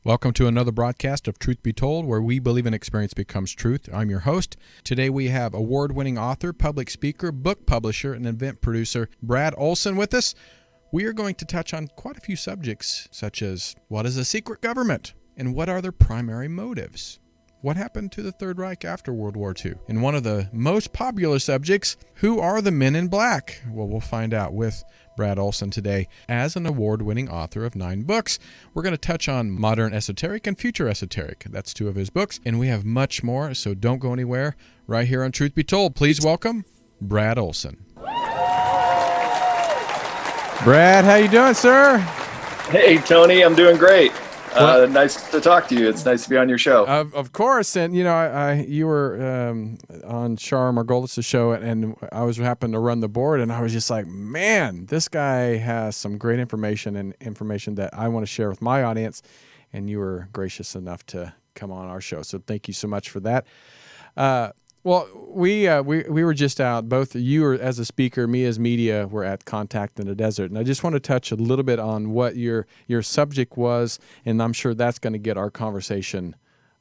Welcome to another broadcast of Truth Be Told, where we believe in experience becomes truth. I'm your host. Today we have award-winning author, public speaker, book publisher, and event producer Brad Olsen with us. We are going to touch on quite a few subjects, such as what is a secret government and what are their primary motives? What happened to the Third Reich after World War II? And one of the most popular subjects, who are the men in black? Well, we'll find out with Brad Olsen today as an award-winning author of 9 books. We're going to touch on modern esoteric and future esoteric. That's 2 of his books, and we have much more, so don't go anywhere. Right here on Truth Be Told, please welcome Brad Olsen. Brad, how you doing, sir? Hey, Tony, I'm doing great. Nice to talk to you. It's nice to be on your show. Of course, and you know, you were on Shar Margolis' show, and I was happened to run the board, and I was just like, man, this guy has some great information and information that I want to share with my audience, and you were gracious enough to come on our show, so thank you so much for that. Well, we were just out, both you were as a speaker, me as media, were at Contact in the Desert. And I just want to touch a little bit on what your subject was, and I'm sure that's going to get our conversation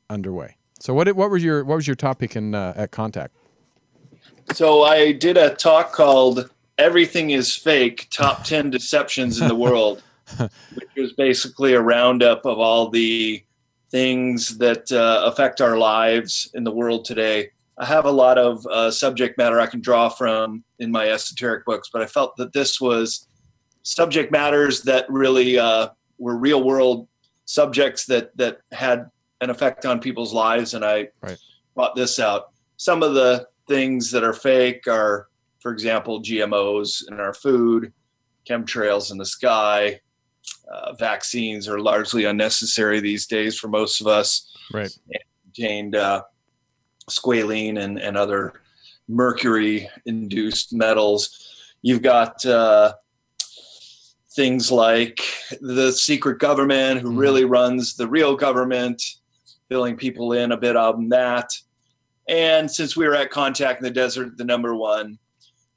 underway. So what was your topic at Contact? So I did a talk called Everything is Fake, Top 10 Deceptions in the World, which was basically a roundup of all the things that affect our lives in the world today. I have a lot of subject matter I can draw from in my esoteric books, but I felt that this was subject matters that really were real world subjects that had an effect on people's lives, and I brought this out. Some of the things that are fake are, for example, GMOs in our food, chemtrails in the sky, vaccines are largely unnecessary these days for most of us. Right. And contained squalene and other mercury-induced metals. You've got things like the secret government who really runs the real government, filling people in a bit on that. And since we were at Contact in the Desert, the number 1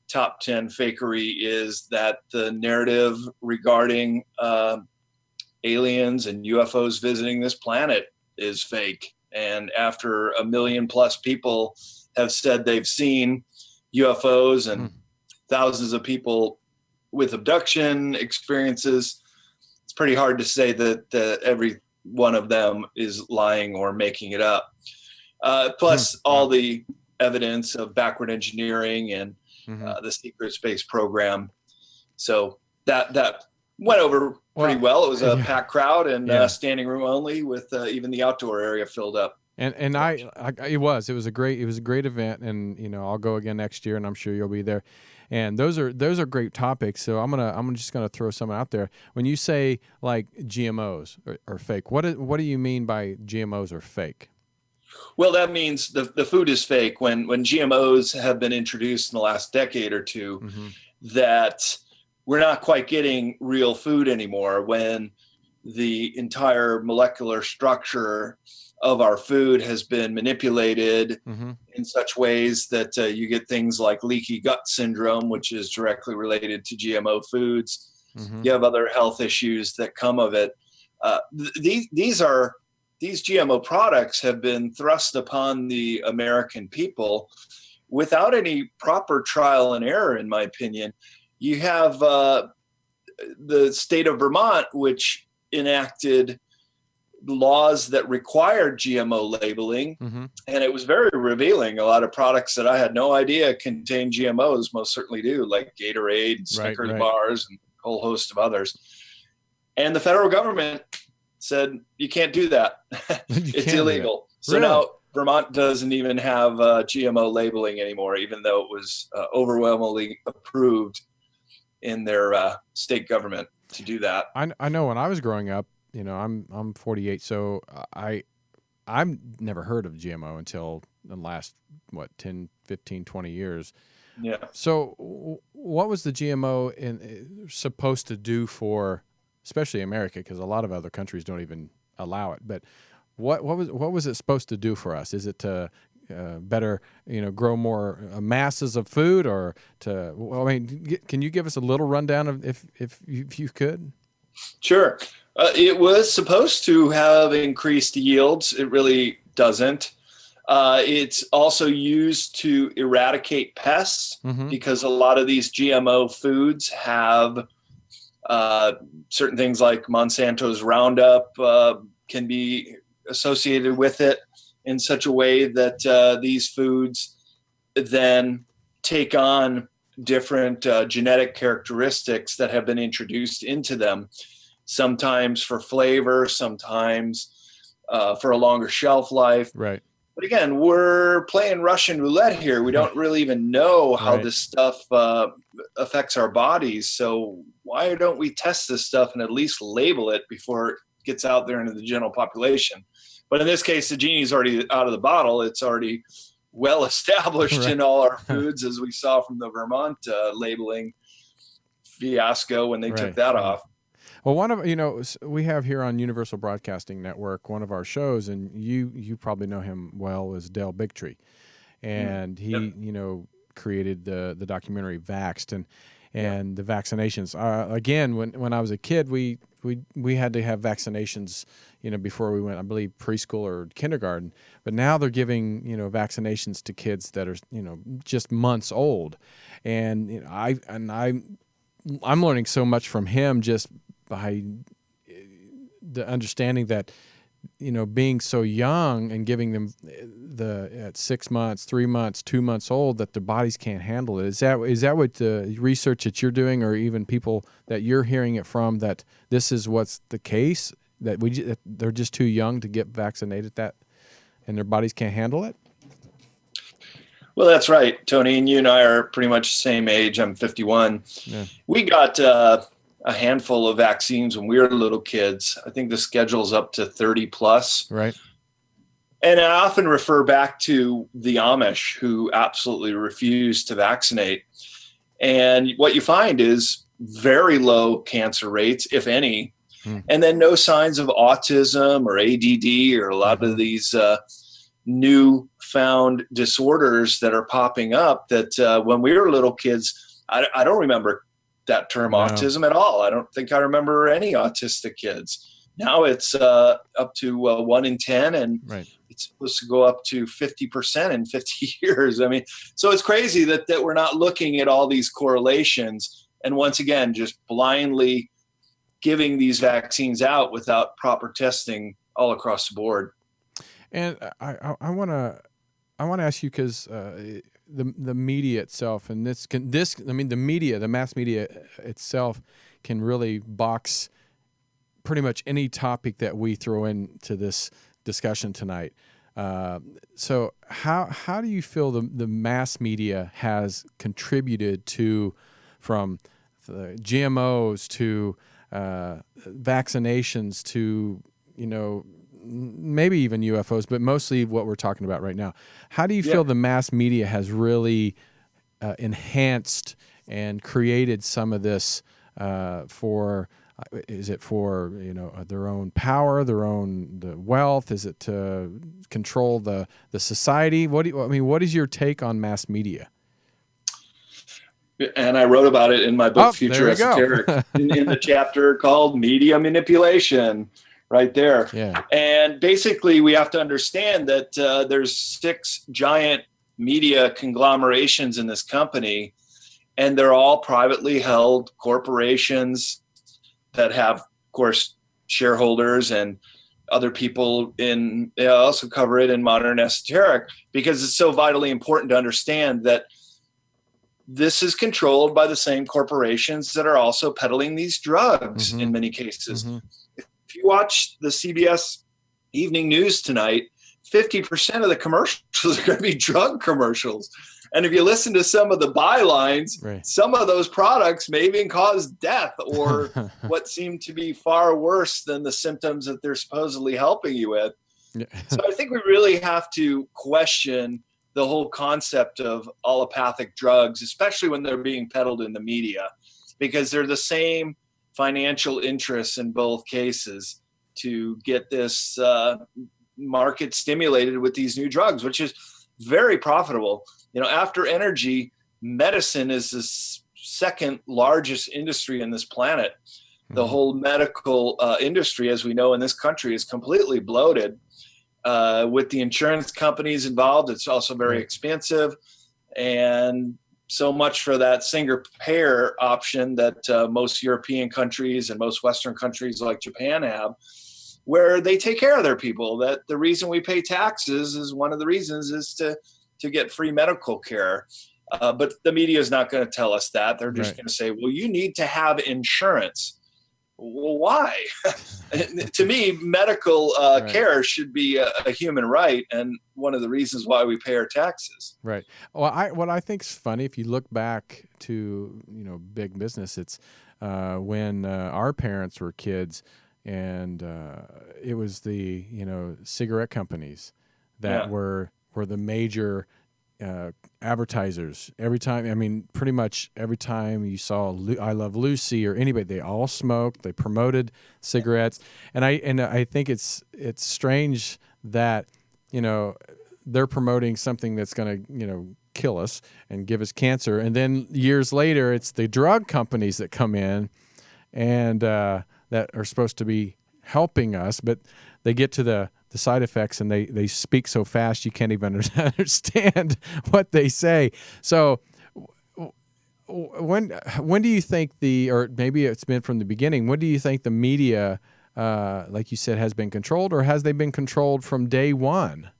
top 10 fakery is that the narrative regarding aliens and UFOs visiting this planet is fake. And after 1 million plus people have said they've seen UFOs and thousands of people with abduction experiences, it's pretty hard to say that every one of them is lying or making it up. Plus all the evidence of backward engineering and the secret space program. So that went over pretty well. It was a packed crowd and standing room only, with even the outdoor area filled up. And it was a great event, and you know, I'll go again next year, and I'm sure you'll be there. And those are great topics. So I'm just gonna throw some out there. When you say like GMOs are fake, what do you mean by GMOs are fake? Well, that means the food is fake. When GMOs have been introduced in the last decade or two, that we're not quite getting real food anymore, when the entire molecular structure of our food has been manipulated in such ways that you get things like leaky gut syndrome, which is directly related to GMO foods. You have other health issues that come of it. These GMO products have been thrust upon the American people without any proper trial and error, in my opinion. You have the state of Vermont, which enacted laws that required GMO labeling, and it was very revealing. A lot of products that I had no idea contain GMOs most certainly do, like Gatorade, Snickers bars, and a whole host of others. And the federal government said, you can't do that. It's illegal. So now Vermont doesn't even have GMO labeling anymore, even though it was overwhelmingly approved in their state government to do that. I know when I was growing up, you know, I'm 48, so I've never heard of GMO until the last 10, 15, 20 years. Yeah. So what was the GMO supposed to do for especially America, because a lot of other countries don't even allow it. But what was it supposed to do for us? Is it to better, grow more masses of food, or to? Well, I mean, can you give us a little rundown of if you could? Sure. It was supposed to have increased yields. It really doesn't. It's also used to eradicate pests, because a lot of these GMO foods have certain things like Monsanto's Roundup can be associated with it in such a way that these foods then take on different genetic characteristics that have been introduced into them, sometimes for flavor, sometimes for a longer shelf life. Right. But again, we're playing Russian roulette here. We don't really even know how this stuff affects our bodies. So why don't we test this stuff and at least label it before it gets out there into the general population? But in this case, the genie's already out of the bottle. It's already well established in all our foods, as we saw from the Vermont labeling fiasco when they took that off. Well, we have here on Universal Broadcasting Network, one of our shows, and you probably know him well, is Dale Bigtree. And he, created the documentary Vaxxed and the vaccinations. Again, when I was a kid, we had to have vaccinations, before we went, I believe, preschool or kindergarten. But now they're giving, vaccinations to kids that are, just months old. And I'm learning so much from him just by the understanding that, being so young and giving them at 6 months, 3 months, 2 months old, that their bodies can't handle it. Is that what the research that you're doing, or even people that you're hearing it from, that this is what's the case, that they're just too young to get vaccinated, that and their bodies can't handle it? Well, that's right, Tony. And you and I are pretty much the same age. I'm 51. Yeah. We got a handful of vaccines when we were little kids. I think the schedule's up to 30 plus. Right. And I often refer back to the Amish, who absolutely refuse to vaccinate. And what you find is very low cancer rates, if any, and then no signs of autism or ADD or a lot of these newfound disorders that are popping up that when we were little kids, I don't remember that term autism at all. I don't think I remember any autistic kids. Now it's up to 1 in 10, and it's supposed to go up to 50% in 50 years. I mean, so it's crazy that we're not looking at all these correlations, and once again, just blindly giving these vaccines out without proper testing all across the board. And I want to ask you, because the media itself, and the mass media itself can really box pretty much any topic that we throw into this discussion tonight. So how do you feel the mass media has contributed to, from the GMOs to vaccinations to, maybe even UFOs, but mostly what we're talking about right now? How do you feel the mass media has really enhanced and created some of this for? Is it for their own power, the wealth? Is it to control the society? What is your take on mass media? And I wrote about it in my book, Future Esoteric, in the chapter called Media Manipulation, right there. Yeah. And basically, we have to understand that there's 6 giant media conglomerations in this company, and they're all privately held corporations that have, of course, shareholders and other people in. They also cover it in Modern Esoteric, because it's so vitally important to understand that this is controlled by the same corporations that are also peddling these drugs in many cases. If you watch the CBS evening news tonight, 50% of the commercials are going to be drug commercials. And if you listen to some of the bylines, some of those products may even cause death or what seem to be far worse than the symptoms that they're supposedly helping you with. So I think we really have to question the whole concept of allopathic drugs, especially when they're being peddled in the media, because they're the same financial interests in both cases to get this market stimulated with these new drugs, which is very profitable. After energy, medicine is the second largest industry in this planet. The whole medical industry, as we know in this country, is completely bloated. With the insurance companies involved, it's also very expensive. And so much for that single payer option that most European countries and most Western countries like Japan have, where they take care of their people. That the reason we pay taxes is one of the reasons is to get free medical care. But the media is not going to tell us that. They're just going to say, well, you need to have insurance. Well, why? To me, medical care should be a human right, and one of the reasons why we pay our taxes. Right. Well, what I think is funny, if you look back to big business, it's when our parents were kids, and it was the cigarette companies that were the major advertisers. Every time, pretty much every time you saw I Love Lucy or anybody, they all smoked, they promoted cigarettes. And I think it's strange that they're promoting something that's going to kill us and give us cancer, and then years later it's the drug companies that come in and that are supposed to be helping us, but they get to the side effects and they speak so fast you can't even understand what they say. So when do you think or maybe it's been from the beginning, when do you think the media, like you said, has been controlled, or has they been controlled from day one?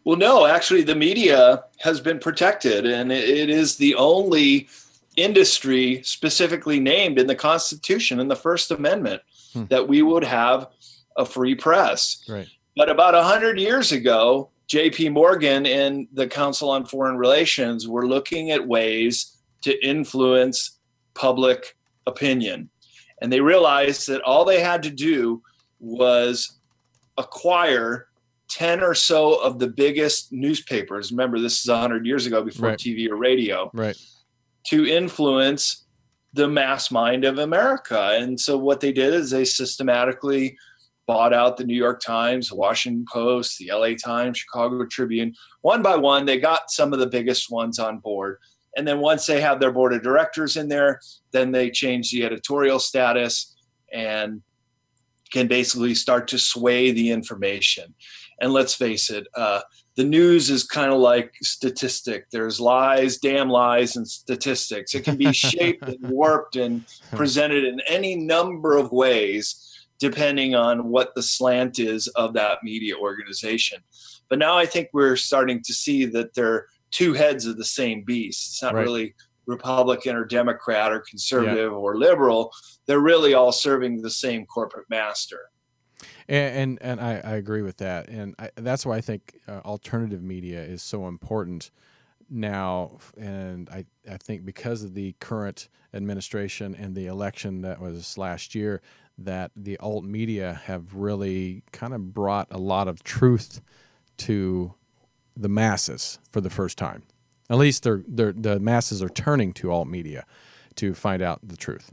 Well, no, actually the media has been protected, and it is the only industry specifically named in the Constitution, in the First Amendment, that we would have a free press. Right. But about 100 years ago, J.P. Morgan and the Council on Foreign Relations were looking at ways to influence public opinion. And they realized that all they had to do was acquire 10 or so of the biggest newspapers. Remember, this is 100 years ago, before TV or radio. Right. To influence the mass mind of America. And so what they did is they systematically bought out the New York Times, the Washington Post, the LA Times, Chicago Tribune. One by one, they got some of the biggest ones on board. And then once they have their board of directors in there, then they change the editorial status and can basically start to sway the information. And let's face it, the news is kind of like statistic. There's lies, damn lies, and statistics. It can be shaped and warped and presented in any number of ways, depending on what the slant is of that media organization. But now I think we're starting to see that they're two heads of the same beast. It's not really Republican or Democrat or conservative or liberal. They're really all serving the same corporate master. And I agree with that. And that's why I think alternative media is so important now. And I think because of the current administration and the election that was last year, that the alt media have really kind of brought a lot of truth to the masses for the first time. At least the masses are turning to alt media to find out the truth.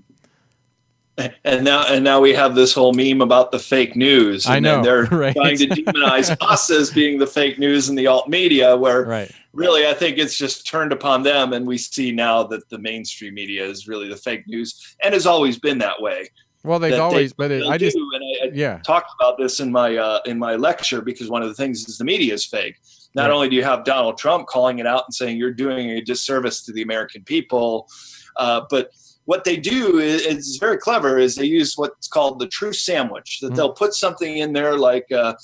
And now we have this whole meme about the fake news. And I know. They're trying to demonize us as being the fake news in the alt media, where really I think it's just turned upon them. And we see now that the mainstream media is really the fake news and has always been that way. Well, they've always, but I talked about this in my lecture, because one of the things is the media is fake. Not only do you have Donald Trump calling it out and saying you're doing a disservice to the American people, but what they do is very clever, is they use what's called the truth sandwich, that they'll put something in there like a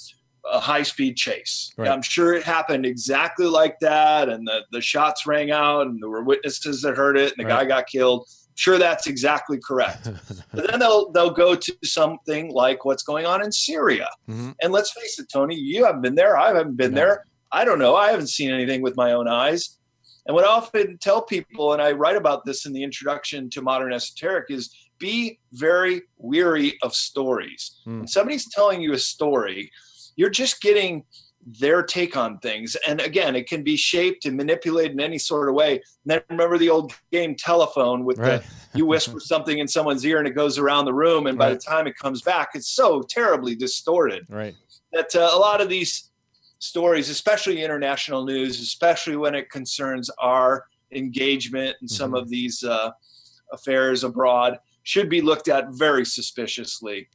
high-speed chase. Right. I'm sure it happened exactly like that, and the shots rang out, and there were witnesses that heard it, and the guy got killed. Sure, that's exactly correct. But then they'll go to something like what's going on in Syria. And let's face it, Tony, you haven't been there. I haven't been there. I don't know. I haven't seen anything with my own eyes. And what I often tell people, and I write about this in the introduction to Modern Esoteric, is be very weary of stories. When somebody's telling you a story, you're just getting their take on things. And again, it can be shaped and manipulated in any sort of way. And then remember the old game telephone with right. you whisper something in someone's ear and it goes around the room. And by right. the time it comes back, it's so terribly distorted right. that a lot of these stories, especially international news, especially when it concerns our engagement in some of these affairs abroad, should be looked at very suspiciously.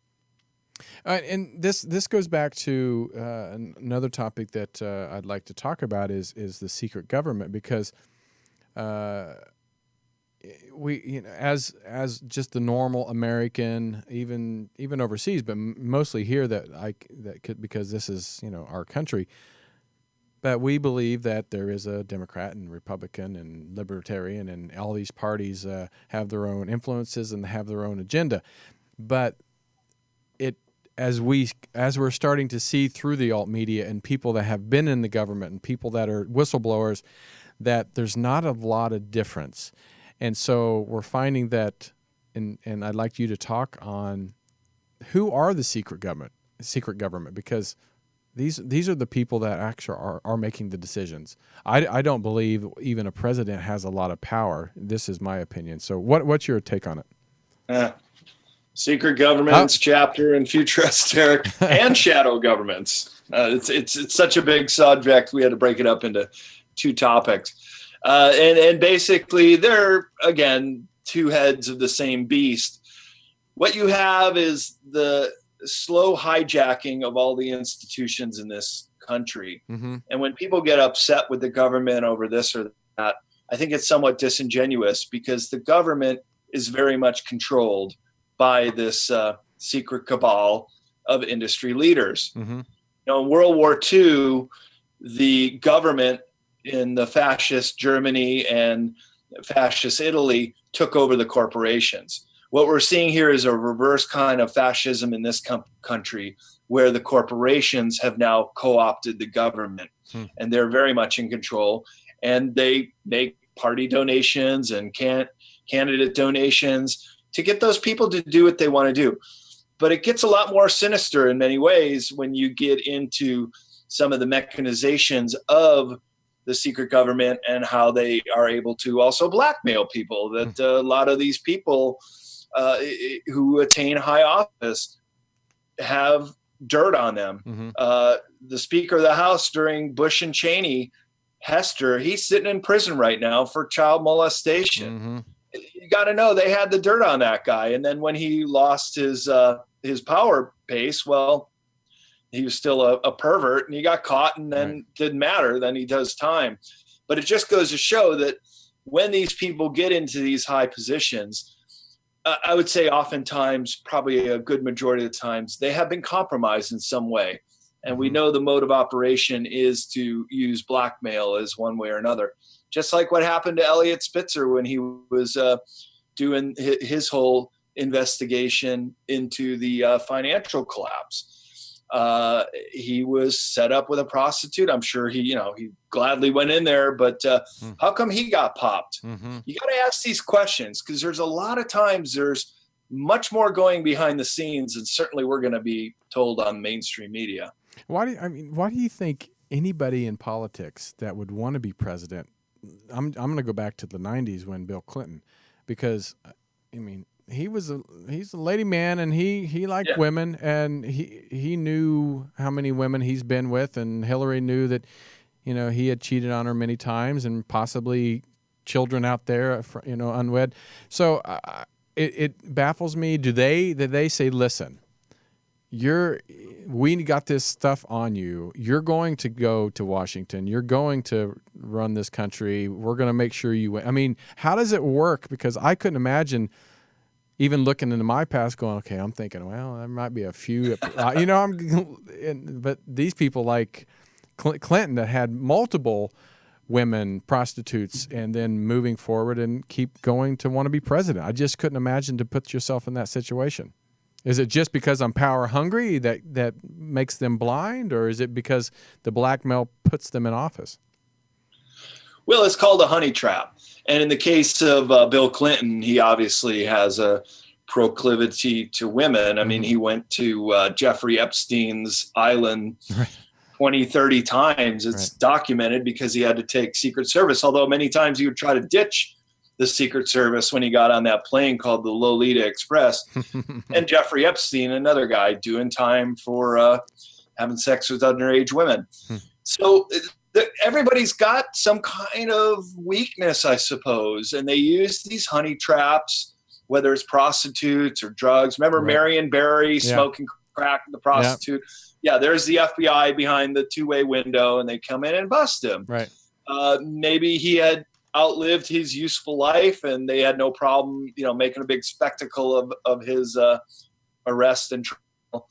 And this goes back to another topic that I'd like to talk about is the secret government, because we, as just the normal American, even overseas, but mostly here because this is our country. But we believe that there is a Democrat and Republican and Libertarian, and all these parties have their own influences and have their own agenda. But as we're starting to see through the alt media and people that have been in the government and people that are whistleblowers, that there's not a lot of difference. And so we're finding that, and I'd like you to talk on who are the secret government, because these are the people that actually are making the decisions. I don't believe even a president has a lot of power. This is my opinion. So what's your take on it? Secret governments, chapter and futuristic, and shadow governments. It's such a big subject. We had to break it up into two topics. And basically, they're, again, two heads of the same beast. What you have is the slow hijacking of all the institutions in this country. And when people get upset with the government over this or that, I think it's somewhat disingenuous, because the government is very much controlled by this secret cabal of industry leaders. In World War II, the government in the fascist Germany and fascist Italy took over the corporations. What we're seeing here is a reverse kind of fascism in this country, where the corporations have now co-opted the government, and they're very much in control, and they make party donations and candidate donations to get those people to do what they want to do. But it gets a lot more sinister in many ways when you get into some of the mechanizations of the secret government and how they are able to also blackmail people. That a lot of these people who attain high office have dirt on them. The Speaker of the House during Bush and Cheney, Hester, he's sitting in prison right now for child molestation. You got to know they had the dirt on that guy. And then when he lost his power base, well, he was still a pervert, and he got caught, and then didn't matter. Then he does time. But it just goes to show that when these people get into these high positions, I would say oftentimes, probably a good majority of the times, they have been compromised in some way. And we know the mode of operation is to use blackmail as one way or another. Just like what happened to Elliot Spitzer when he was doing his whole investigation into the financial collapse. He was set up with a prostitute. I'm sure he gladly went in there, but how come he got popped? You got to ask these questions, because there's a lot of times there's much more going behind the scenes, and certainly we're going to be told on mainstream media. Why do you think anybody in politics that would want to be president? I'm going to go back to the 90s when Bill Clinton, because he's a lady man, and he liked women, and he knew how many women he's been with, and Hillary knew that he had cheated on her many times, and possibly children out there unwed. So it baffles me. Did they say, listen, we got this stuff on you. You're going to go to Washington. You're going to run this country. We're going to make sure you win. How does it work? Because I couldn't imagine even looking into my past going, okay, I'm thinking, well, there might be a few, but these people like Clinton that had multiple women prostitutes and then moving forward and keep going to want to be president. I just couldn't imagine to put yourself in that situation. Is it just because I'm power hungry that makes them blind, or is it because the blackmail puts them in office? Well, it's called a honey trap. And in the case of Bill Clinton, he obviously has a proclivity to women. I mean, he went to Jeffrey Epstein's island 20, 30 times. It's documented because he had to take Secret Service, although many times he would try to ditch the Secret Service when he got on that plane called the Lolita Express. And Jeffrey Epstein, another guy, doing time for having sex with underage women. So everybody's got some kind of weakness, I suppose, and they use these honey traps, whether it's prostitutes or drugs. Remember Marion Barry smoking crack, the prostitute? Yeah, there's the FBI behind the two-way window, and they come in and bust him. Right. Maybe he had outlived his useful life, and they had no problem, making a big spectacle of his arrest and trial.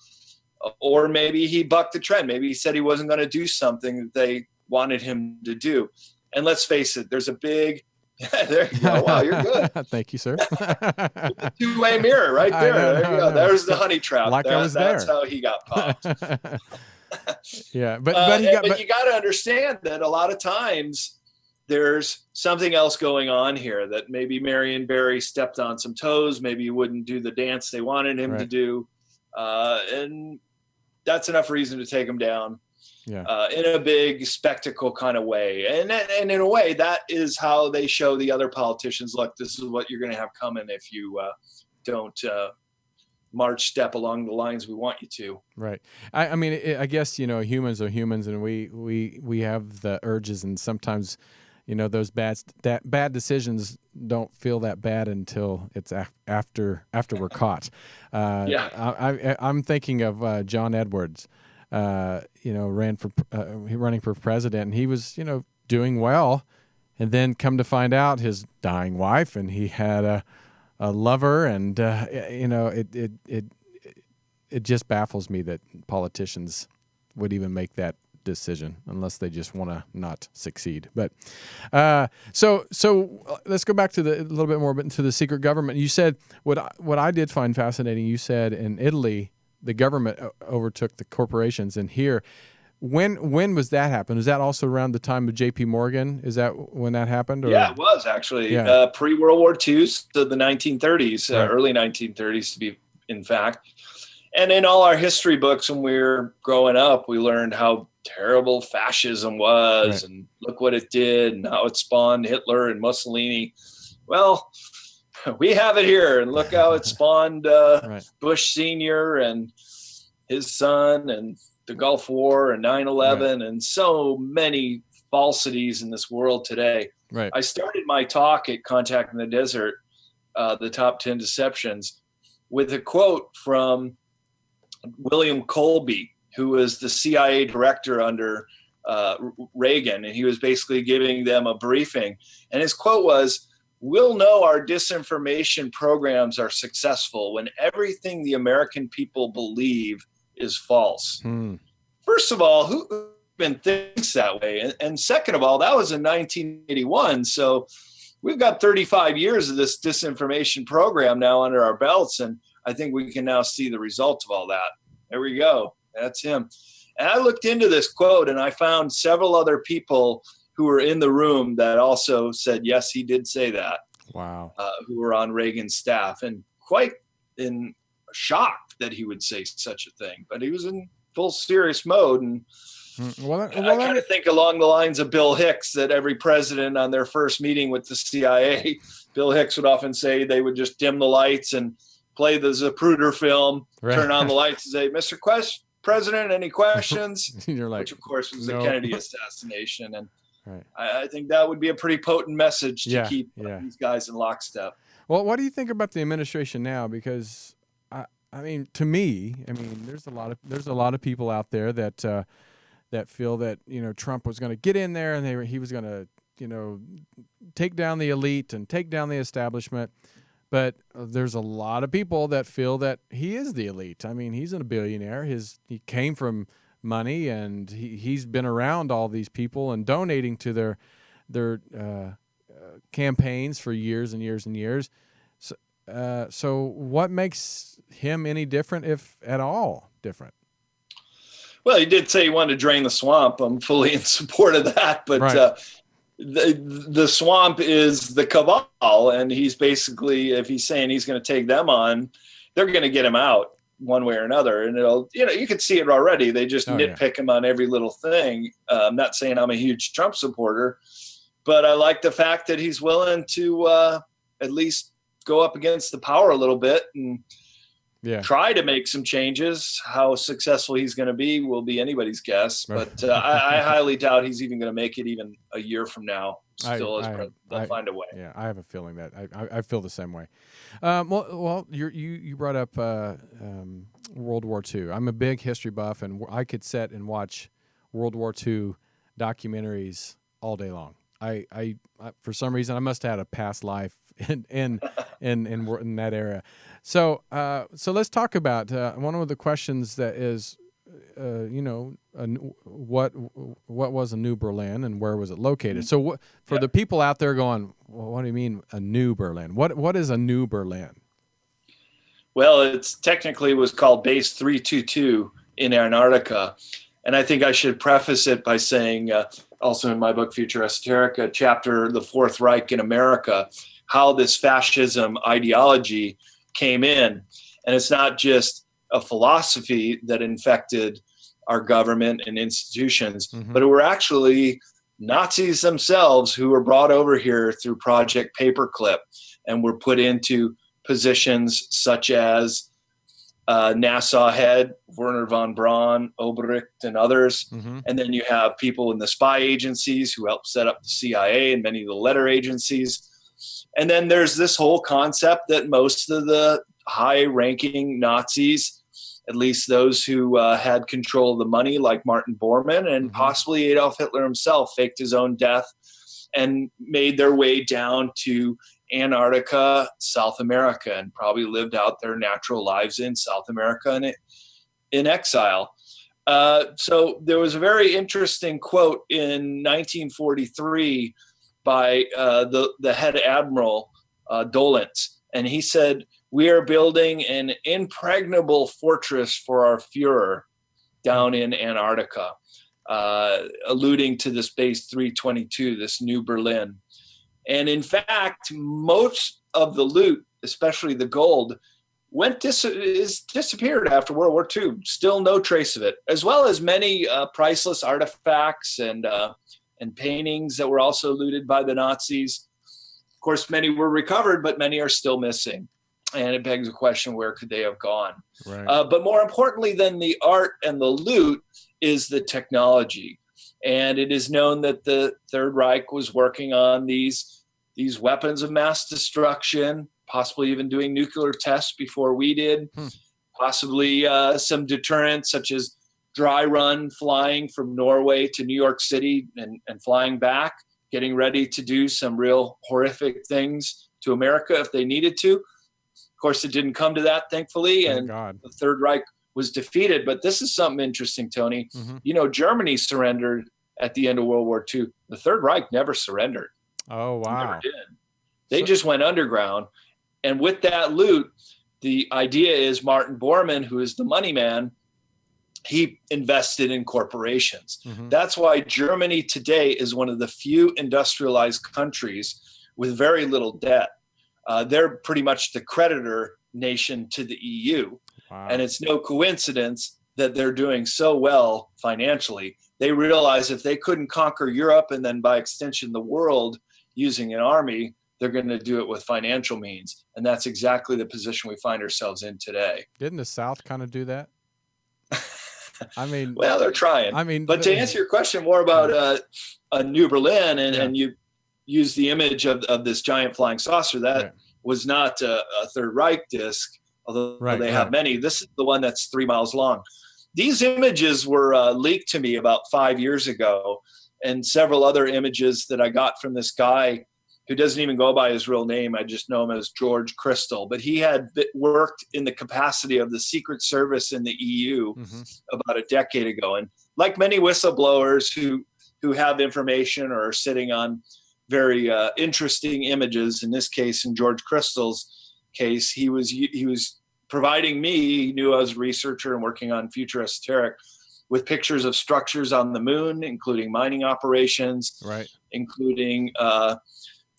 Or maybe he bucked the trend. Maybe he said he wasn't going to do something that they wanted him to do. And let's face it, there's a big there you go. Wow, you're good. Thank you, sir. Two-way mirror right there. There you go. There's the honey trap. Like I was there. That's how he got popped. Yeah, but you got to understand that a lot of times there's something else going on here, that maybe Marion Barry stepped on some toes. Maybe he wouldn't do the dance they wanted him to do. And that's enough reason to take him down. In a big spectacle kind of way. And in a way, that is how they show the other politicians, look, this is what you're going to have coming if you don't march step along the lines we want you to. Right. I mean, I guess, humans are humans, and we have the urges, and sometimes, those bad decisions don't feel that bad until it's after we're caught. I'm thinking of John Edwards. Running for president, and he was, doing well, and then come to find out his dying wife, and he had a lover, and it just baffles me that politicians would even make that decision unless they just want to not succeed. But so let's go back to a little bit more into the secret government. You said what I did find fascinating. You said in Italy, the government overtook the corporations, and here, when was that happen? Was that also around the time of J.P. Morgan? Is that when that happened? Or? Yeah, it was actually pre-World War II, so the 1930s, early 1930s to be in fact. And in all our history books when we were growing up, we learned how terrible fascism was, and look what it did, and how it spawned Hitler and Mussolini. Well, we have it here, and look how it spawned Bush Sr. and his son, and the Gulf War, and 9/11, and so many falsities in this world today. Right. I started my talk at Contact in the Desert, the Top 10 Deceptions, with a quote from William Colby, who was the CIA director under Reagan, and he was basically giving them a briefing. And his quote was, "We'll know our disinformation programs are successful when everything the American people believe is false." First of all, who even thinks that way? And second of all, that was in 1981. So we've got 35 years of this disinformation program now under our belts, and I think we can now see the results of all that. There we go. That's him. And I looked into this quote, and I found several other people who were in the room that also said, yes, he did say that. Wow. Who were on Reagan's staff, and quite in shock that he would say such a thing. But he was in full serious mode. And I kind of think along the lines of Bill Hicks, that every president on their first meeting with the CIA, Bill Hicks would often say they would just dim the lights and play the Zapruder film, turn on the lights and say, "Mr. President, any questions?" You're like, which of course was the Kennedy assassination. And I think that would be a pretty potent message to keep these guys in lockstep. Well, what do you think about the administration now? Because I mean, to me, there's a lot of people out there that feel that Trump was going to get in there and he was going to take down the elite and take down the establishment. But there's a lot of people that feel that he is the elite. I mean, he's a billionaire. He came from money, and he's been around all these people and donating to their campaigns for years and years and years. So what makes him any different, if at all different? Well, he did say he wanted to drain the swamp. I'm fully in support of that, but the swamp is the cabal, and he's basically, if he's saying he's going to take them on, they're going to get him out. one way or another. And it'll, you can see it already. They just nitpick him on every little thing. I'm not saying I'm a huge Trump supporter, but I like the fact that he's willing to at least go up against the power a little bit and try to make some changes. How successful he's going to be will be anybody's guess, but I highly doubt he's even going to make it even a year from now. Still, they'll find a way. Yeah, I have a feeling that I feel the same way. Well, you brought up World War II. I'm a big history buff, and I could sit and watch World War II documentaries all day long. I for some reason I must have had a past life in that era. So let's talk about one of the questions that is, what was a New Berlin and where was it located? So for the people out there going, well, what do you mean a New Berlin? What is a New Berlin? Well, it's technically was called Base 322 in Antarctica. And I think I should preface it by saying, also in my book, Future Esoterica, chapter, The Fourth Reich in America, how this fascism ideology came in. And it's not just a philosophy that infected our government and institutions, but it were actually Nazis themselves who were brought over here through Project Paperclip and were put into positions such as NASA head Werner von Braun, Obrecht, and others. And then you have people in the spy agencies who helped set up the CIA and many of the letter agencies. And then there's this whole concept that most of the high-ranking Nazis, at least those who had control of the money, like Martin Bormann and possibly Adolf Hitler himself, faked his own death and made their way down to Antarctica, South America, and probably lived out their natural lives in South America and in exile. So there was a very interesting quote in 1943 by the head admiral, Dolitz, and he said, "We are building an impregnable fortress for our Fuhrer down in Antarctica," alluding to this Base 322, this New Berlin. And in fact, most of the loot, especially the gold, disappeared after World War II. Still no trace of it, as well as many priceless artifacts and paintings that were also looted by the Nazis. Of course, many were recovered, but many are still missing. And it begs the question, where could they have gone? Right. But more importantly than the art and the loot is the technology. And it is known that the Third Reich was working on these weapons of mass destruction, possibly even doing nuclear tests before we did, possibly some deterrents such as dry run flying from Norway to New York City and flying back, getting ready to do some real horrific things to America if they needed to. Of course, it didn't come to that, thankfully, and the Third Reich was defeated. But this is something interesting, Tony. Germany surrendered at the end of World War II. The Third Reich never surrendered. Oh, wow. Never did. They just went underground. And with that loot, the idea is Martin Bormann, who is the money man, he invested in corporations. That's why Germany today is one of the few industrialized countries with very little debt. They're pretty much the creditor nation to the EU. Wow. And it's no coincidence that they're doing so well financially. They realize if they couldn't conquer Europe and then by extension the world using an army, they're going to do it with financial means. And that's exactly the position we find ourselves in today. Didn't the South kind of do that? I mean, well, they're trying. But to answer your question more about a New Berlin, and you use the image of this giant flying saucer, that was not a Third Reich disc, although they have many. This is the one that's 3 miles long. These images were leaked to me about 5 years ago, and several other images that I got from this guy who doesn't even go by his real name. I just know him as George Crystal. But he had worked in the capacity of the Secret Service in the EU about a decade ago. And like many whistleblowers who have information or are sitting on very interesting images, in this case, in George Crystal's case, he was providing me, he knew I was a researcher and working on Future Esoteric, with pictures of structures on the moon, including mining operations, including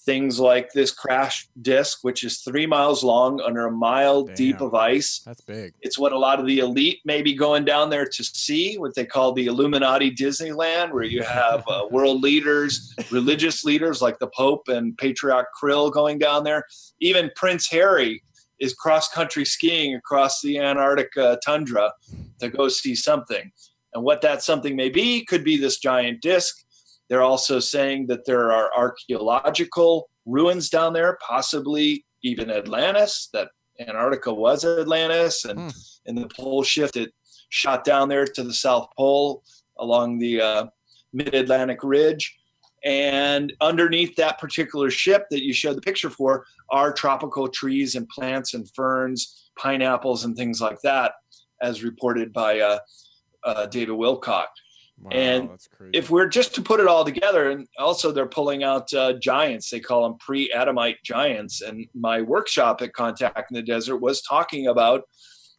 things like this crash disk, which is 3 miles long under a mile deep of ice. That's big. It's what a lot of the elite may be going down there to see, what they call the Illuminati Disneyland, where you have world leaders, religious leaders like the Pope and Patriarch Kirill going down there. Even Prince Harry is cross-country skiing across the Antarctic tundra to go see something. And what that something may be could be this giant disk. They're also saying that there are archaeological ruins down there, possibly even Atlantis, that Antarctica was Atlantis. And in the pole shift, it shot down there to the South Pole along the mid-Atlantic ridge. And underneath that particular ship that you showed the picture for are tropical trees and plants and ferns, pineapples and things like that, as reported by David Wilcock. Wow, and that's crazy. If we're just to put it all together, and also they're pulling out giants, they call them pre-Adamite giants. And my workshop at Contact in the Desert was talking about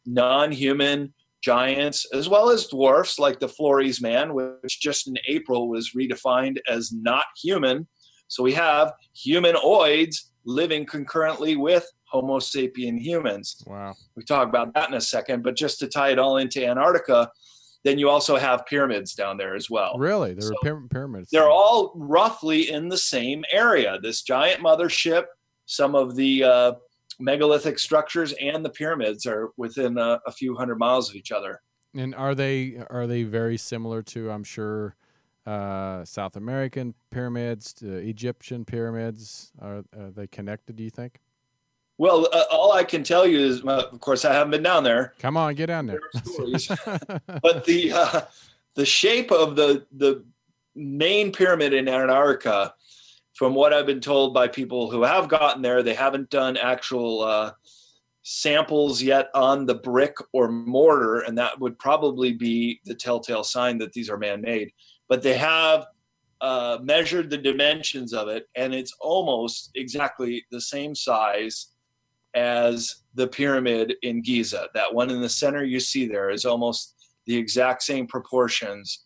non-human giants, as well as dwarfs like the Flores man, which just in April was redefined as not human. So we have humanoids living concurrently with Homo sapien humans. Wow. We talk about that in a second, but just to tie it all into Antarctica, then you also have pyramids down there as well. Really? There were pyramids. They're all roughly in the same area. This giant mothership, some of the megalithic structures, and the pyramids are within a few hundred miles of each other. And are they very similar to, I'm sure, South American pyramids, to Egyptian pyramids? Are they connected, do you think? Well, all I can tell you is, of course, I haven't been down there. Come on, get down there. There are stories. But the shape of the main pyramid in Antarctica, from what I've been told by people who have gotten there, they haven't done actual samples yet on the brick or mortar, and that would probably be the telltale sign that these are man-made. But they have measured the dimensions of it, and it's almost exactly the same size as the pyramid in Giza. That one in the center you see there is almost the exact same proportions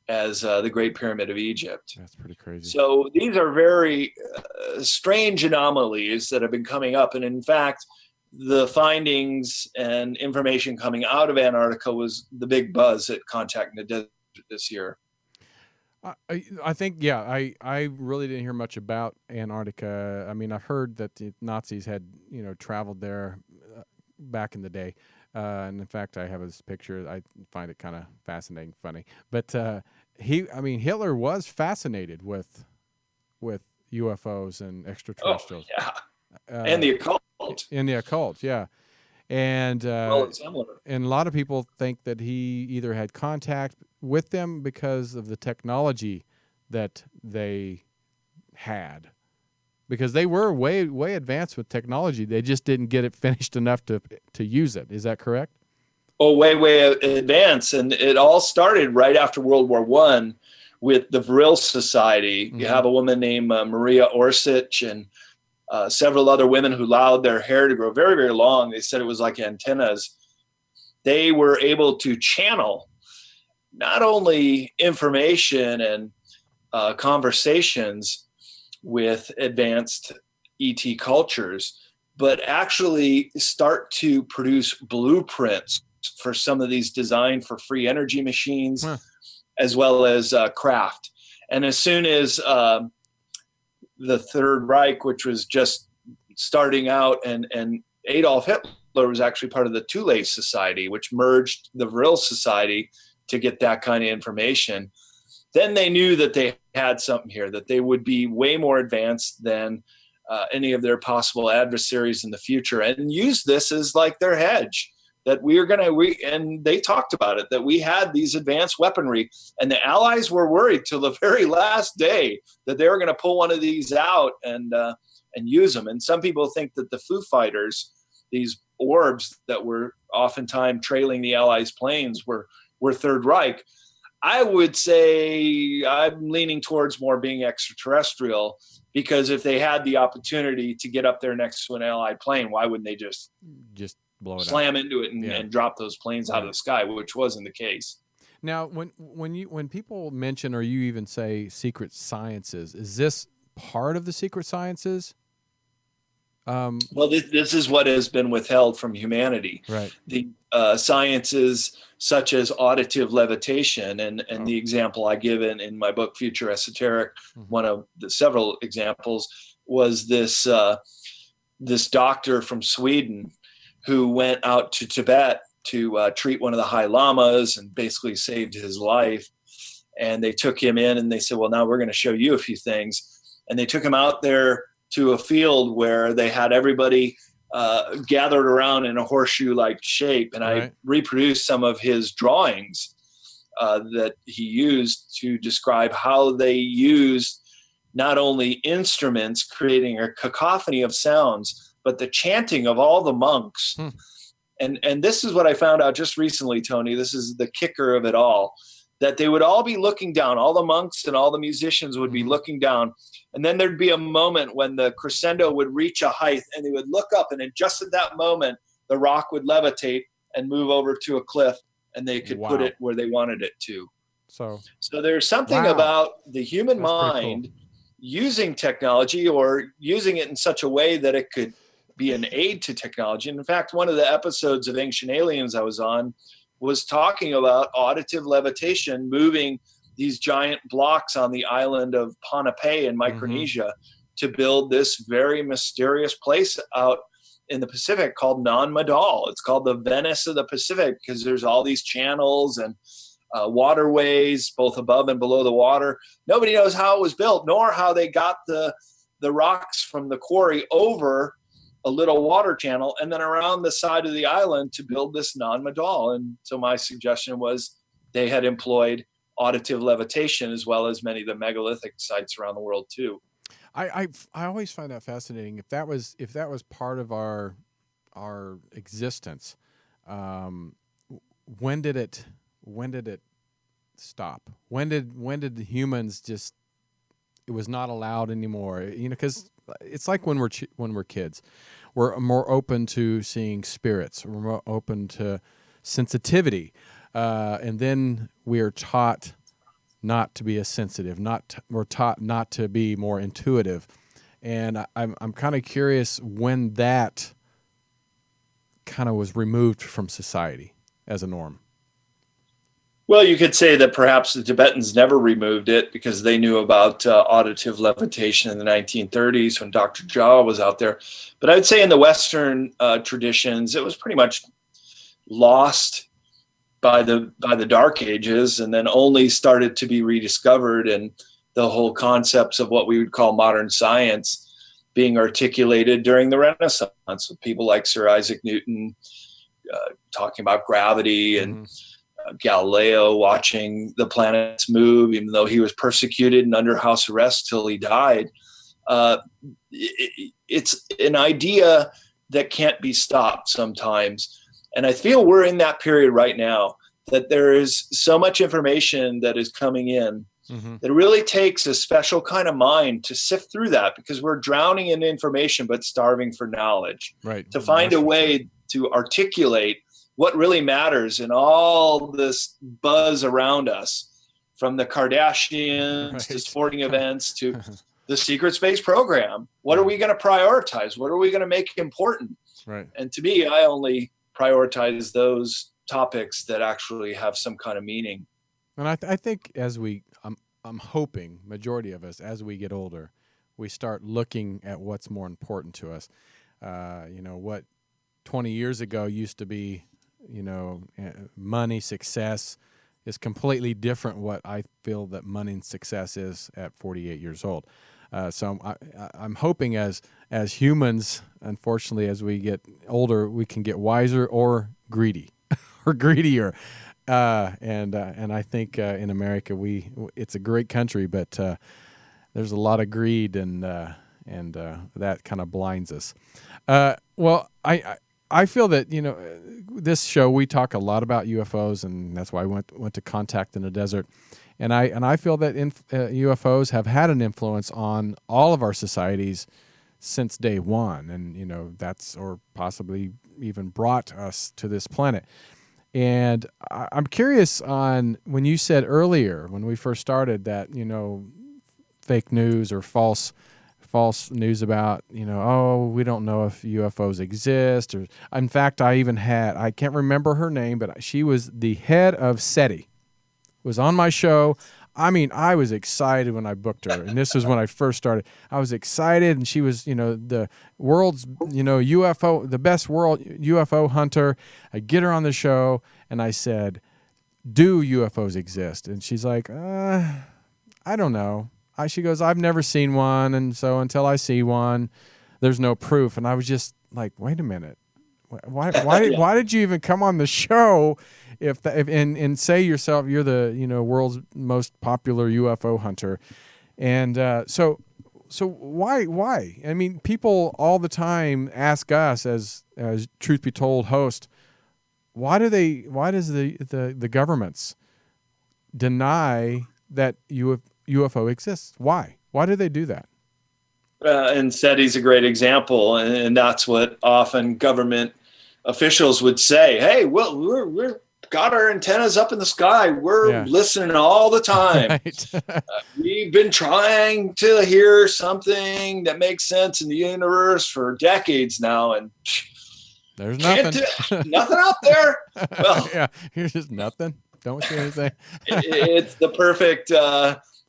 as the Great Pyramid of Egypt. That's pretty crazy. So these are very strange anomalies that have been coming up. And in fact, the findings and information coming out of Antarctica was the big buzz at Contact in the Desert this year. I think, yeah, I really didn't hear much about Antarctica. I mean, I heard that the Nazis had, traveled there back in the day. And in fact, I have this picture. I find it kind of fascinating, funny. But Hitler was fascinated with UFOs and extraterrestrials. Oh, yeah. And the occult. In the occult, yeah. And and a lot of people think that he either had contact with them because of the technology that they had, because they were way advanced with technology. They just didn't get it finished enough to use it. Is that correct? Oh, way advanced. And it all started right after World War I with the Vril Society. Mm-hmm. You have a woman named Maria Orsich and several other women who allowed their hair to grow very, very long. They said it was like antennas. They were able to channel not only information and conversations with advanced ET cultures, but actually start to produce blueprints for some of these designed for free energy machines, as well as craft. And as soon as the Third Reich, which was just starting out, and Adolf Hitler was actually part of the Thule Society, which merged the Vril Society to get that kind of information. Then they knew that they had something here, that they would be way more advanced than any of their possible adversaries in the future, and use this as like their hedge, that and they talked about it, that we had these advanced weaponry, and the Allies were worried till the very last day that they were going to pull one of these out and use them. And some people think that the Foo Fighters, these orbs that were oftentimes trailing the Allies' planes, were Third Reich. I would say I'm leaning towards more being extraterrestrial, because if they had the opportunity to get up there next to an Allied plane, why wouldn't they just blow it slam out. into it and drop those planes out of the sky, which wasn't the case. Now, when people mention, or you even say, secret sciences, is this part of the secret sciences? Well, this is what has been withheld from humanity. Right. The sciences such as auditive levitation, and the example I give in my book, Future Esoteric, one of the several examples, was this this doctor from Sweden who went out to Tibet to treat one of the High Lamas and basically saved his life. And they took him in and they said, well, now we're going to show you a few things. And they took him out there to a field where they had everybody gathered around in a horseshoe-like shape. And I reproduced some of his drawings that he used to describe how they used not only instruments creating a cacophony of sounds, but the chanting of all the monks. And this is what I found out just recently, Tony. This is the kicker of it all, that they would all be looking down. All the monks and all the musicians would be looking down. And then there'd be a moment when the crescendo would reach a height and they would look up, and just at that moment, the rock would levitate and move over to a cliff, and they could put it where they wanted it to. So there's something about the human mind using technology, or using it in such a way that it could be an aid to technology. And in fact, one of the episodes of Ancient Aliens I was on was talking about auditive levitation, moving these giant blocks on the island of Ponape in Micronesia to build this very mysterious place out in the Pacific called Nan Madol. It's called the Venice of the Pacific because there's all these channels and waterways both above and below the water. Nobody knows how it was built, nor how they got the rocks from the quarry over a little water channel and then around the side of the island to build this Nan Madol. And so my suggestion was they had employed auditive levitation as well as many of the megalithic sites around the world too. I always find that fascinating. If that was part of our existence, when did it stop? When did the humans just, it was not allowed anymore? You know, because it's like when we're kids, we're more open to seeing spirits. We're more open to sensitivity, and then we are taught not to be as sensitive. We're taught not to be more intuitive, and I'm kind of curious when that kind of was removed from society as a norm. Well, you could say that perhaps the Tibetans never removed it because they knew about auditive levitation in the 1930s when Dr. Jha was out there. But I'd say in the Western traditions, it was pretty much lost by the Dark Ages, and then only started to be rediscovered, and the whole concepts of what we would call modern science being articulated during the Renaissance with people like Sir Isaac Newton talking about gravity and Galileo watching the planets move, even though he was persecuted and under house arrest till he died. It's an idea that can't be stopped sometimes. And I feel we're in that period right now, that there is so much information that is coming in that it really takes a special kind of mind to sift through that, because we're drowning in information but starving for knowledge. Right. To find a way to articulate what really matters in all this buzz around us, from the Kardashians to sporting events to the secret space program. What are we going to prioritize? What are we going to make important? Right. And to me, I only prioritize those topics that actually have some kind of meaning. And I think as I'm hoping majority of us, as we get older, we start looking at what's more important to us. What 20 years ago used to be, money, success, is completely different what I feel that money and success is at 48 years old. So I'm hoping as humans, unfortunately, as we get older, we can get wiser or greedy or greedier. And I think in America, it's a great country, but there's a lot of greed, and that kind of blinds us. Well, I feel that, this show, we talk a lot about UFOs, and that's why I went to Contact in the Desert. And I feel that UFOs have had an influence on all of our societies since day one, and that's, or possibly even brought us to this planet. And I'm curious on when you said earlier, when we first started, that fake news or false news about, oh, we don't know if UFOs exist. Or in fact, I can't remember her name, but she was the head of SETI, was on my show. I mean, I was excited when I booked her, and this was when I first started. I was excited, and she was, the world's, the best world UFO hunter. I get her on the show, and I said, do UFOs exist? And she's like, I don't know. She goes, I've never seen one, and so until I see one, there's no proof. And I was just like, wait a minute. Why did you even come on the show and say yourself you're the world's most popular UFO hunter, and so why? I mean, people all the time ask us as Truth Be Told host, why does the governments deny that UFO exists? Why do they do that? And SETI's a great example, and that's what often government officials would say. Hey, well, we're got our antennas up in the sky. We're listening all the time. Right. We've been trying to hear something that makes sense in the universe for decades now, and there's nothing. Nothing out there. Well, yeah, here's just nothing. Don't see anything. It's the perfect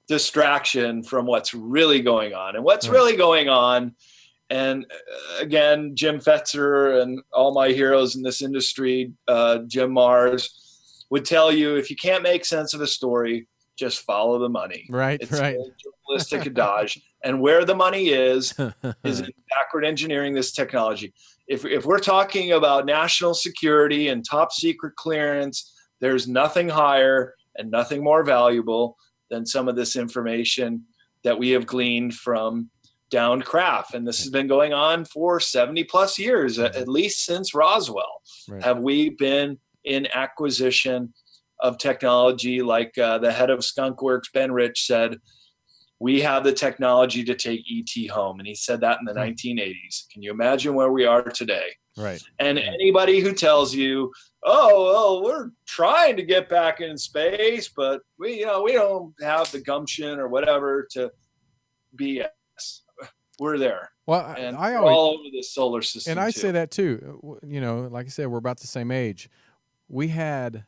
distraction from what's really going on. And what's really going on, and again, Jim Fetzer and all my heroes in this industry, Jim Mars, would tell you, if you can't make sense of a story, just follow the money. Right, it's right. a journalistic adage. And where the money is in backward engineering this technology. If we're talking about national security and top secret clearance, there's nothing higher and nothing more valuable than some of this information that we have gleaned from downed craft. And this has been going on for 70 plus years, at least since Roswell. Right. Have we been in acquisition of technology like the head of Skunk Works, Ben Rich, said, we have the technology to take ET home. And he said that in the 1980s. Can you imagine where we are today? Right. And anybody who tells you, oh, well, we're trying to get back in space, but we don't have the gumption or whatever to BS. We're there. Well, and I we're all over the solar system. And I say that too. Like I said, we're about the same age. We had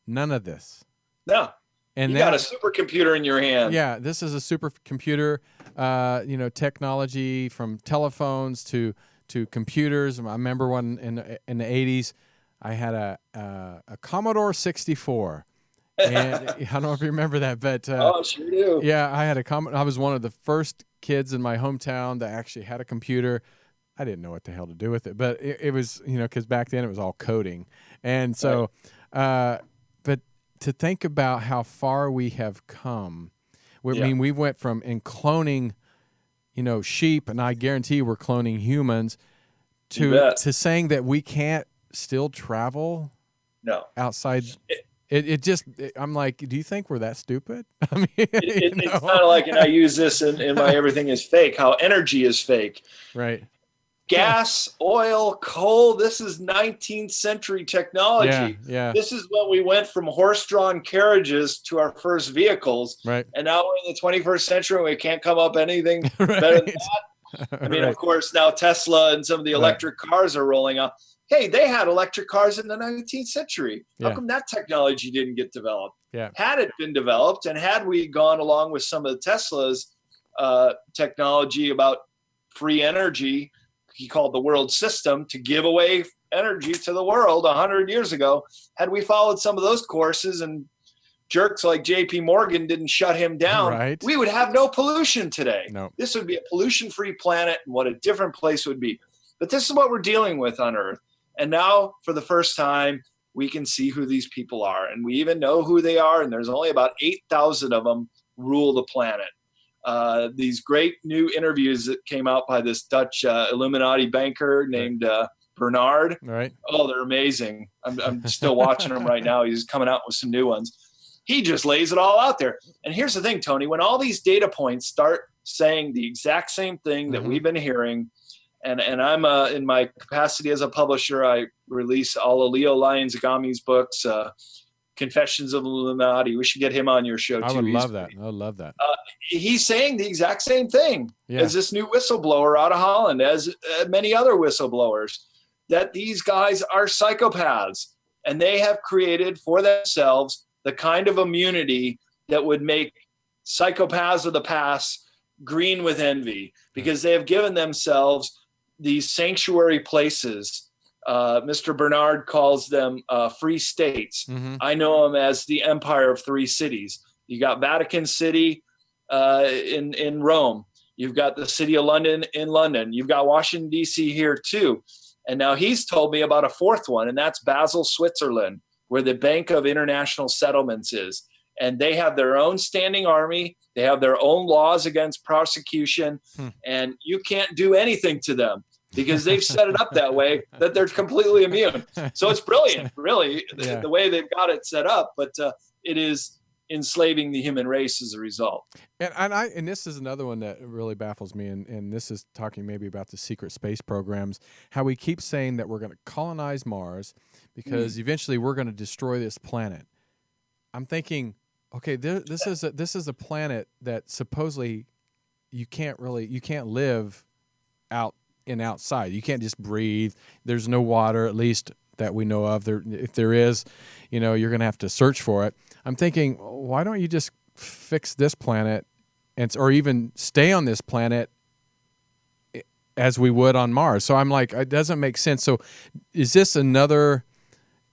none of this. No. And you got a supercomputer in your hand. Yeah, this is a supercomputer. Technology from telephones to computers. I remember one in the 80s. I had a Commodore 64. And I don't know if you remember that, but oh, sure do. Yeah, I had a Commodore. I was one of the first kids in my hometown that actually had a computer. I didn't know what the hell to do with it, but it was, because back then it was all coding. And so, but to think about how far we have come, I mean, we went from cloning, sheep, and I guarantee we're cloning humans, to saying that we can't still travel outside. I'm like, do you think we're that stupid? I mean, it's kind of like, and I use this in my Everything is Fake, how energy is fake. Right. Gas, oil, coal, this is 19th century technology. Yeah. This is when we went from horse-drawn carriages to our first vehicles. Right. And now we're in the 21st century, we can't come up anything better than that. I mean, of course, now Tesla and some of the electric cars are rolling out. Hey, they had electric cars in the 19th century. How come that technology didn't get developed? Yeah. Had it been developed, and had we gone along with some of the Tesla's technology about free energy, he called the world system, to give away energy to the world 100 years ago, had we followed some of those courses and jerks like JP Morgan didn't shut him down, we would have no pollution today. No. This would be a pollution-free planet, and what a different place would be. But this is what we're dealing with on Earth. And now, for the first time, we can see who these people are. And we even know who they are, and there's only about 8,000 of them rule the planet. These great new interviews that came out by this Dutch Illuminati banker named Bernard. Right. Oh, they're amazing. I'm still watching them right now. He's coming out with some new ones. He just lays it all out there. And here's the thing, Tony, when all these data points start saying the exact same thing that we've been hearing, and I'm in my capacity as a publisher, I release all of Leo Lyons-Agami's books, Confessions of the Illuminati. We should get him on your show too. I would love that. I would love that. He's saying the exact same thing as this new whistleblower out of Holland, as many other whistleblowers, that these guys are psychopaths, and they have created for themselves the kind of immunity that would make psychopaths of the past green with envy, because they have given themselves these sanctuary places. Mr. Bernard calls them free states. Mm-hmm. I know them as the Empire of Three Cities. You got Vatican City in Rome. You've got the City of London in London. You've got Washington, D.C. here too. And now he's told me about a fourth one, and that's Basel, Switzerland, where the Bank of International Settlements is. And they have their own standing army. They have their own laws against prosecution, and you can't do anything to them because they've set it up that way that they're completely immune. So it's brilliant, really, the way they've got it set up. But it is enslaving the human race as a result. And this is another one that really baffles me, and this is talking maybe about the secret space programs, how we keep saying that we're going to colonize Mars because eventually we're going to destroy this planet. I'm thinking, okay, this is a planet that supposedly you can't live out and outside. You can't just breathe. There's no water, at least that we know of. If there is, you're going to have to search for it. I'm thinking, why don't you just fix this planet or even stay on this planet as we would on Mars? So I'm like, it doesn't make sense. So is this another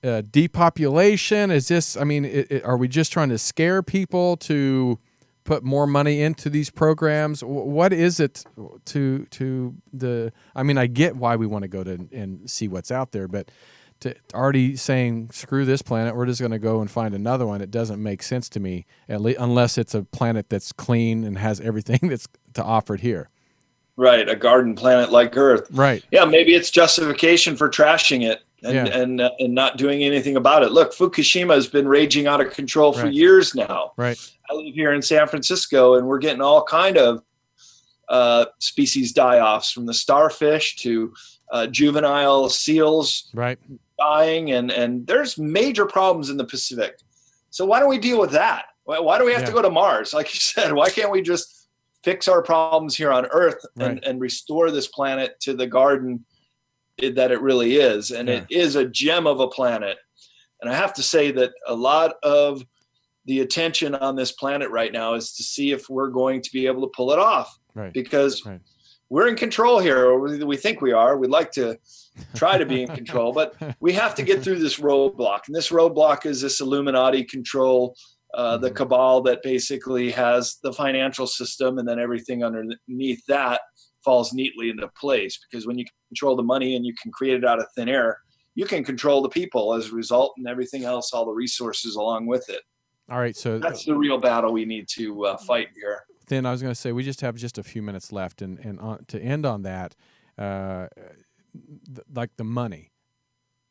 depopulation? Is this, are we just trying to scare people to put more money into these programs? What is it I get why we want to go to and see what's out there, but to already saying, screw this planet, we're just going to go and find another one, it doesn't make sense to me, at least, unless it's a planet that's clean and has everything that's to offer it here. Right, a garden planet like Earth. Right. Yeah, maybe it's justification for trashing it and not doing anything about it. Look, Fukushima has been raging out of control for years now. Right. I live here in San Francisco, and we're getting all kind of species die-offs, from the starfish to juvenile seals dying, and there's major problems in the Pacific. So why don't we deal with that? Why do we have to go to Mars? Like you said, why can't we just fix our problems here on Earth and restore this planet to the garden that it really is? And it is a gem of a planet. And I have to say that a lot of the attention on this planet right now is to see if we're going to be able to pull it off. Because we're in control here, or we think we are. We'd like to try to be in control, but we have to get through this roadblock. And this roadblock is this Illuminati control, the cabal that basically has the financial system, and then everything underneath that falls neatly into place. Because when you control the money and you can create it out of thin air, you can control the people as a result, and everything else, all the resources along with it. All right, so that's the real battle we need to fight here. Then I was going to say, we just have a few minutes left, and to end on that, like the money,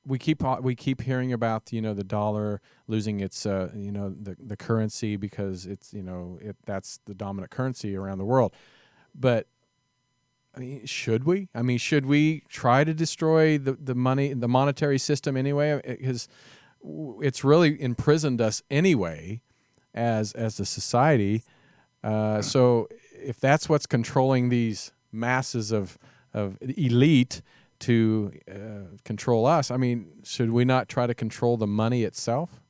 we keep hearing about the dollar losing its the currency because it's that's the dominant currency around the world. But should we? Should we try to destroy the money, the monetary system anyway? Because it's really imprisoned us anyway, as a society. So if that's what's controlling these masses of elite to control us, should we not try to control the money itself?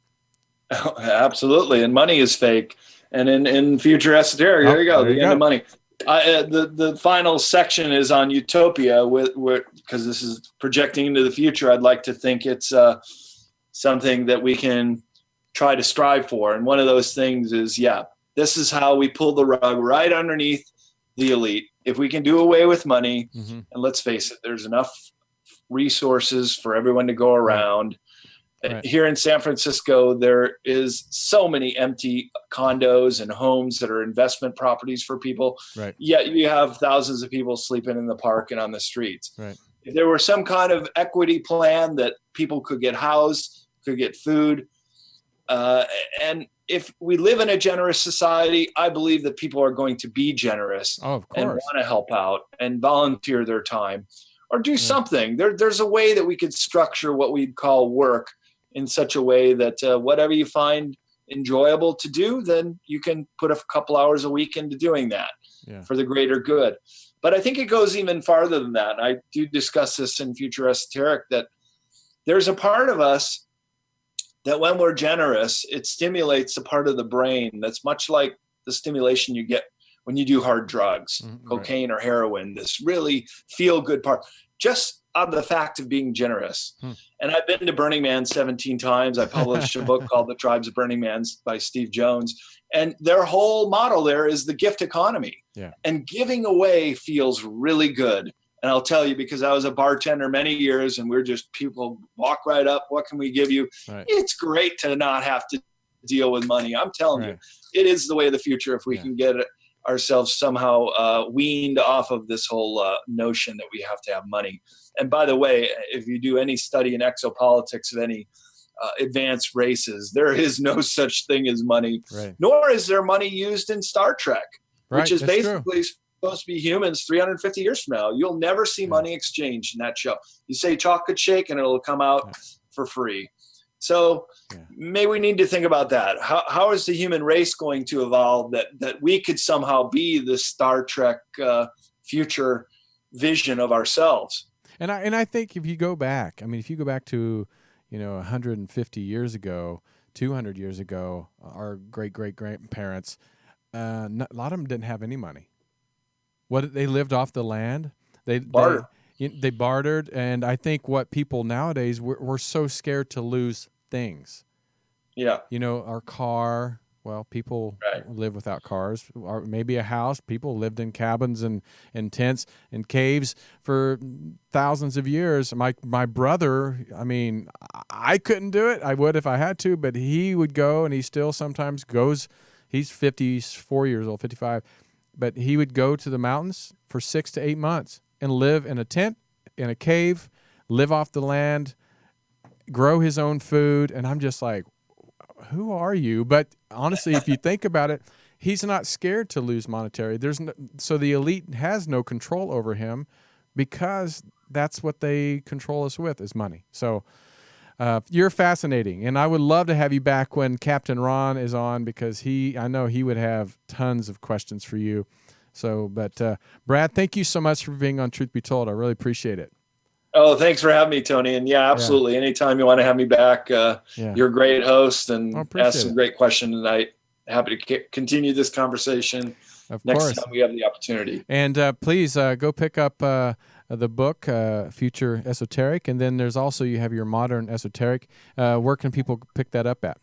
Absolutely. And money is fake. And in future esoteric, there you go, the end of money. The final section is on utopia, because this is projecting into the future. I'd like to think it's something that we can try to strive for. And one of those things is, this is how we pull the rug right underneath the elite. If we can do away with money, and let's face it, there's enough resources for everyone to go around. Right. Here in San Francisco, there is so many empty condos and homes that are investment properties for people. Right. Yet you have thousands of people sleeping in the park and on the streets. Right. If there were some kind of equity plan that people could get housed, could get food, and if we live in a generous society, I believe that people are going to be generous and want to help out and volunteer their time or do something. There's a way that we could structure what we'd call work in such a way that whatever you find enjoyable to do, then you can put a couple hours a week into doing that for the greater good. But I think it goes even farther than that. I do discuss this in Future Esoteric, that there's a part of us that when we're generous, it stimulates a part of the brain that's much like the stimulation you get when you do hard drugs, cocaine or heroin, this really feel good part, just out of the fact of being generous. And I've been to Burning Man 17 times. I published a book called The Tribes of Burning Man by Steve Jones. And their whole model there is the gift economy. And giving away feels really good. And I'll tell you, because I was a bartender many years and we're just people walk right up. What can we give you? It's great to not have to deal with money. I'm telling you, it is the way of the future if we can get ourselves somehow weaned off of this whole notion that we have to have money. And by the way, if you do any study in exopolitics of any advanced races, there is no such thing as money, nor is there money used in Star Trek, which is basically supposed to be humans 350 years from now. You'll never see money exchanged in that show. You say chocolate shake and it'll come out for free. So maybe we need to think about that. How is the human race going to evolve that we could somehow be the Star Trek future vision of ourselves? And I think if you go back, if you go back to 150 years ago, 200 years ago, our great-great-grandparents, a lot of them didn't have any money. They lived off the land. They bartered, and I think what people nowadays, we're so scared to lose things. Our car. Well, people live without cars, or maybe a house. People lived in cabins and tents and caves for thousands of years. My brother, I couldn't do it. I would if I had to, but he would go, and he still sometimes goes. He's 54 years old, 55, but he would go to the mountains for 6 to 8 months and live in a tent, in a cave, live off the land, grow his own food, and I'm just like, who are you? But honestly, if you think about it, he's not scared to lose monetary. So the elite has no control over him because that's what they control us with is money. So you're fascinating, and I would love to have you back when Captain Ron is on because I know he would have tons of questions for you. So, but Brad, thank you so much for being on Truth Be Told. I really appreciate it. Oh, thanks for having me, Tony. And absolutely. Anytime you want to have me back, you're a great host and ask some great questions tonight. Happy to continue this conversation next time we have the opportunity. And please go pick up the book, Future Esoteric. And then there's also, you have your Modern Esoteric. Where can people pick that up at?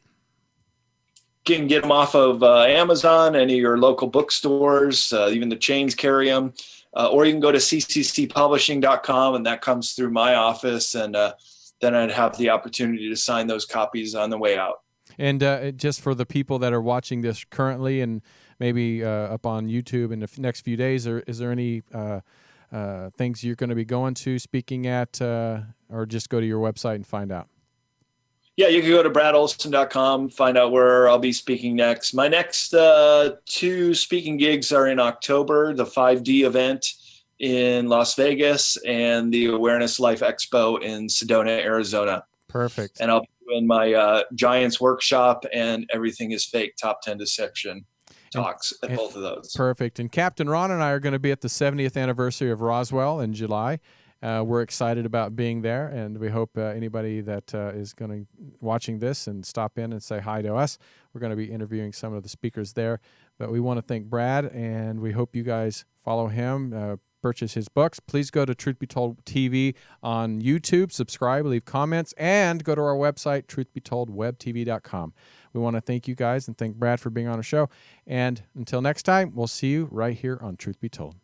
You can get them off of Amazon, any of your local bookstores, even the chains carry them. Or you can go to cccpublishing.com, and that comes through my office, and then I'd have the opportunity to sign those copies on the way out. And just for the people that are watching this currently and maybe up on YouTube in the next few days, is there any things you're going to be going to, speaking at, or just go to your website and find out? Yeah, you can go to bradolsen.com, find out where I'll be speaking next. My next 2 speaking gigs are in October, the 5D event in Las Vegas and the Awareness Life Expo in Sedona, Arizona. Perfect. And I'll be doing my Giants Workshop and Everything is Fake Top 10 Deception talks at both of those. Perfect. And Captain Ron and I are going to be at the 70th anniversary of Roswell in July. We're excited about being there, and we hope anybody that is going to watching this and stop in and say hi to us. We're going to be interviewing some of the speakers there. But we want to thank Brad, and we hope you guys follow him, purchase his books. Please go to Truth Be Told TV on YouTube, subscribe, leave comments, and go to our website, truthbetoldwebtv.com. We want to thank you guys and thank Brad for being on our show. And until next time, we'll see you right here on Truth Be Told.